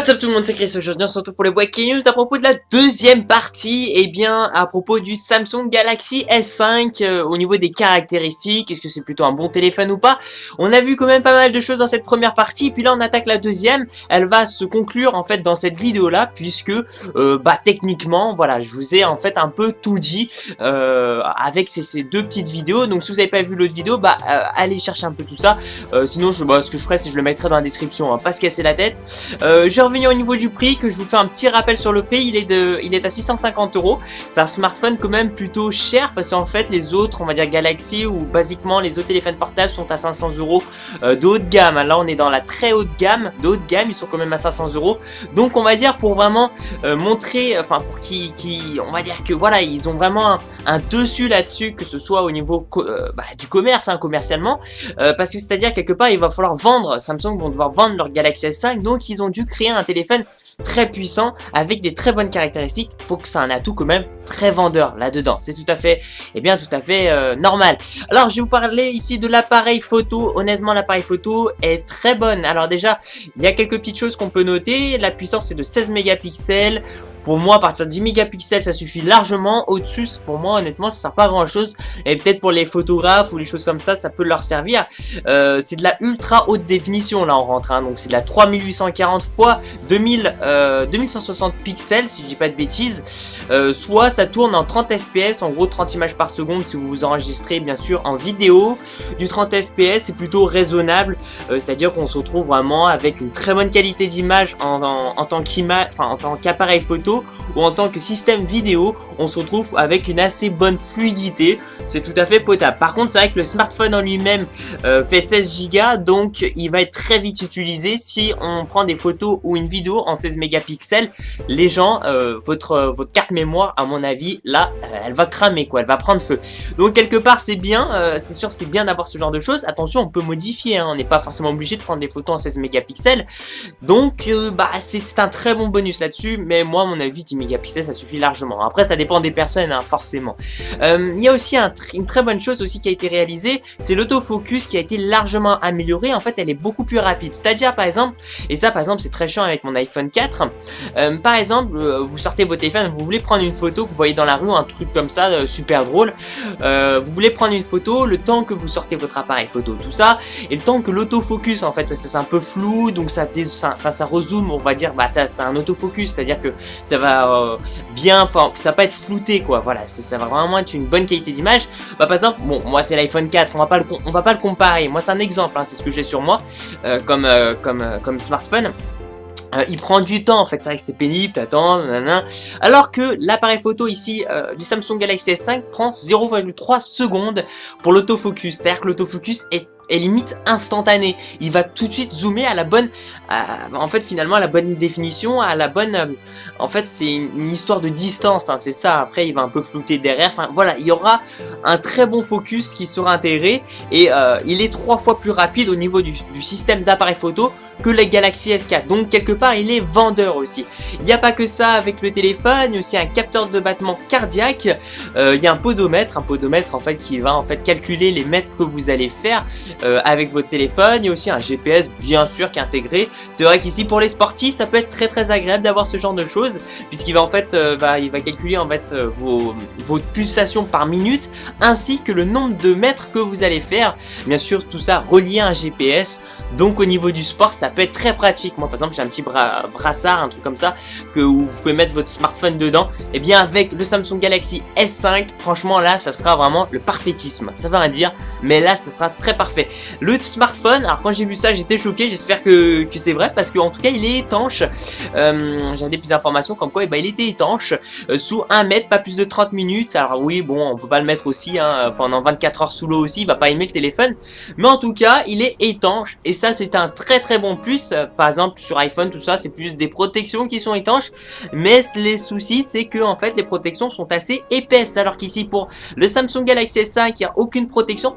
What's up tout le monde, c'est Chris. Aujourd'hui on se retrouve pour les Breaking News à propos de la deuxième partie. Et bien à propos du Samsung Galaxy S5 au niveau des caractéristiques, est-ce que c'est plutôt un bon téléphone ou pas? On a vu quand même pas mal de choses dans cette première partie, puis là on attaque la deuxième. Elle va se conclure en fait dans cette vidéo là, puisque techniquement voilà, je vous ai en fait un peu tout dit avec ces deux petites vidéos. Donc si vous n'avez pas vu l'autre vidéo, allez chercher un peu tout ça. Sinon ce que je ferai c'est que je le mettrai dans la description, pas se casser la tête. Je vais revenir au niveau du prix, que je vous fais un petit rappel sur le prix. Il est à 650 €. C'est un smartphone quand même plutôt cher, parce qu'en fait les autres, on va dire Galaxy ou basiquement les autres téléphones portables sont à 500 € de haut de gamme. Là on est dans la très haute gamme, ils sont quand même à 500 €. Donc on va dire pour vraiment montrer, enfin pour on va dire que voilà, ils ont vraiment un dessus là-dessus, que ce soit au niveau du commerce, commercialement, parce que c'est-à-dire quelque part il va falloir vendre, Samsung vont devoir vendre leur Galaxy S5, donc ils ont dû créer un téléphone très puissant avec des très bonnes caractéristiques. Faut que ça ait un atout quand même très vendeur là-dedans. C'est tout à fait, normal. Alors je vais vous parler ici de l'appareil photo. Honnêtement l'appareil photo est très bonne. Alors déjà il y a quelques petites choses qu'on peut noter. La puissance est de 16 mégapixels. Pour moi, à partir de 10 mégapixels, ça suffit largement. Au-dessus, pour moi, honnêtement, ça sert pas à grand chose. Et peut-être pour les photographes ou les choses comme ça peut leur servir. C'est de la ultra haute définition, là, on rentre. Donc, c'est de la 3840 x 2160 pixels, si je dis pas de bêtises. Soit ça tourne en 30 fps, en gros 30 images par seconde si vous vous enregistrez, bien sûr, en vidéo. Du 30 fps, c'est plutôt raisonnable. C'est-à-dire qu'on se retrouve vraiment avec une très bonne qualité d'image en tant qu'appareil photo. Ou en tant que système vidéo, on se retrouve avec une assez bonne fluidité. C'est tout à fait potable. Par contre, c'est vrai que le smartphone en lui-même fait 16 Go, donc il va être très vite utilisé. Si on prend des photos ou une vidéo en 16 mégapixels, les gens, votre carte mémoire, à mon avis, là, elle va cramer, quoi. Elle va prendre feu. Donc quelque part, c'est bien. C'est sûr, c'est bien d'avoir ce genre de choses. Attention, on peut modifier. On n'est pas forcément obligé de prendre des photos en 16 mégapixels. Donc, c'est un très bon bonus là-dessus. Mais moi, à mon avis, 10 mégapixels ça suffit largement. Après ça dépend des personnes, forcément. Il y a aussi une très bonne chose aussi qui a été réalisée, c'est l'autofocus qui a été largement amélioré. En fait elle est beaucoup plus rapide, c'est-à-dire par exemple, et ça par exemple c'est très chiant avec mon iPhone 4, par exemple vous sortez votre téléphone, vous voulez prendre une photo que vous voyez dans la rue, un truc comme ça, super drôle, vous voulez prendre une photo, le temps que vous sortez votre appareil photo, tout ça, et le temps que l'autofocus, en fait parce que c'est un peu flou, donc ça rezoome, on va dire, c'est un autofocus, c'est-à-dire que ça va ça va pas être flouté, quoi. Voilà, ça va vraiment être une bonne qualité d'image. Par exemple, bon, moi c'est l'iPhone 4, on va pas le comparer. Moi c'est un exemple, c'est ce que j'ai sur moi comme smartphone. Il prend du temps en fait, c'est vrai que c'est pénible, t'attends, alors que l'appareil photo ici du Samsung Galaxy S5 prend 0,3 secondes pour l'autofocus, c'est-à-dire que l'autofocus est limite instantané. Il va tout de suite zoomer à la bonne, en fait finalement à la bonne définition, à la bonne, en fait c'est une histoire de distance, c'est ça. Après il va un peu flouter derrière, enfin voilà, il y aura un très bon focus qui sera intégré et il est 3 fois plus rapide au niveau du système d'appareil photo que la Galaxy S4, donc quelque part il est vendeur aussi. Il n'y a pas que ça avec le téléphone, il y a aussi un capteur de battement cardiaque, il y a un podomètre en fait qui va en fait calculer les mètres que vous allez faire avec votre téléphone. Il y a aussi un GPS bien sûr qui est intégré. C'est vrai qu'ici pour les sportifs ça peut être très agréable d'avoir ce genre de choses, puisqu'il va en fait il va calculer en fait vos pulsations par minute ainsi que le nombre de mètres que vous allez faire. Bien sûr tout ça relié à un GPS, donc au niveau du sport ça peut être très pratique. Moi par exemple j'ai un petit brassard, un truc comme ça, où vous pouvez mettre votre smartphone dedans. Et bien avec le Samsung Galaxy S5, franchement là ça sera vraiment le parfaitisme. Ça veut rien dire, mais là ça sera très parfait. Le smartphone, alors quand j'ai vu ça j'étais choqué, j'espère que c'est vrai, parce qu'en tout cas il est étanche. J'avais plus d'informations comme quoi il était étanche sous 1 mètre, pas plus de 30 minutes. Alors oui bon, on peut pas le mettre aussi pendant 24 heures sous l'eau aussi, il va pas aimer le téléphone, mais en tout cas il est étanche et ça c'est un très bon plus. Par exemple sur iPhone tout ça c'est plus des protections qui sont étanches, mais les soucis c'est que en fait les protections sont assez épaisses, alors qu'ici pour le Samsung Galaxy S5 il n'y a aucune protection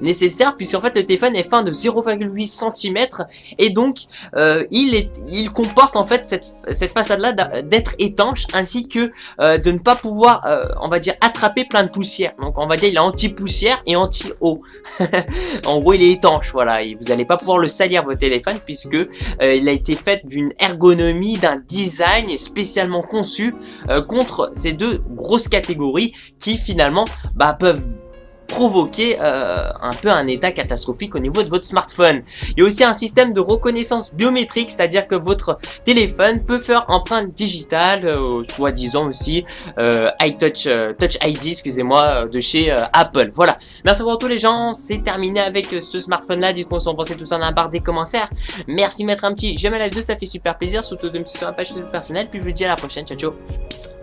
nécessaire, puisqu'en fait le téléphone est fin de 0,8 cm et donc il comporte en fait cette façade là d'être étanche, ainsi que de ne pas pouvoir on va dire attraper plein de poussière. Donc on va dire il est anti-poussière et anti-eau. En gros il est étanche, voilà, et vous n'allez pas pouvoir le salir votre téléphone puisque il a été fait d'une ergonomie, d'un design spécialement conçu contre ces deux grosses catégories qui finalement peuvent provoquer un peu un état catastrophique au niveau de votre smartphone. Il y a aussi un système de reconnaissance biométrique, c'est-à-dire que votre téléphone peut faire empreinte digitale, soi-disant aussi Touch ID, excusez-moi, de chez Apple. Voilà, merci pour tous les gens, c'est terminé avec ce smartphone-là. Dites-moi ce que vous en pensez tout ça dans la barre des commentaires. Merci de mettre un petit j'aime à la vidéo, ça fait super plaisir, surtout de me suivre sur la page personnelle, puis je vous dis à la prochaine, ciao ciao. Peace.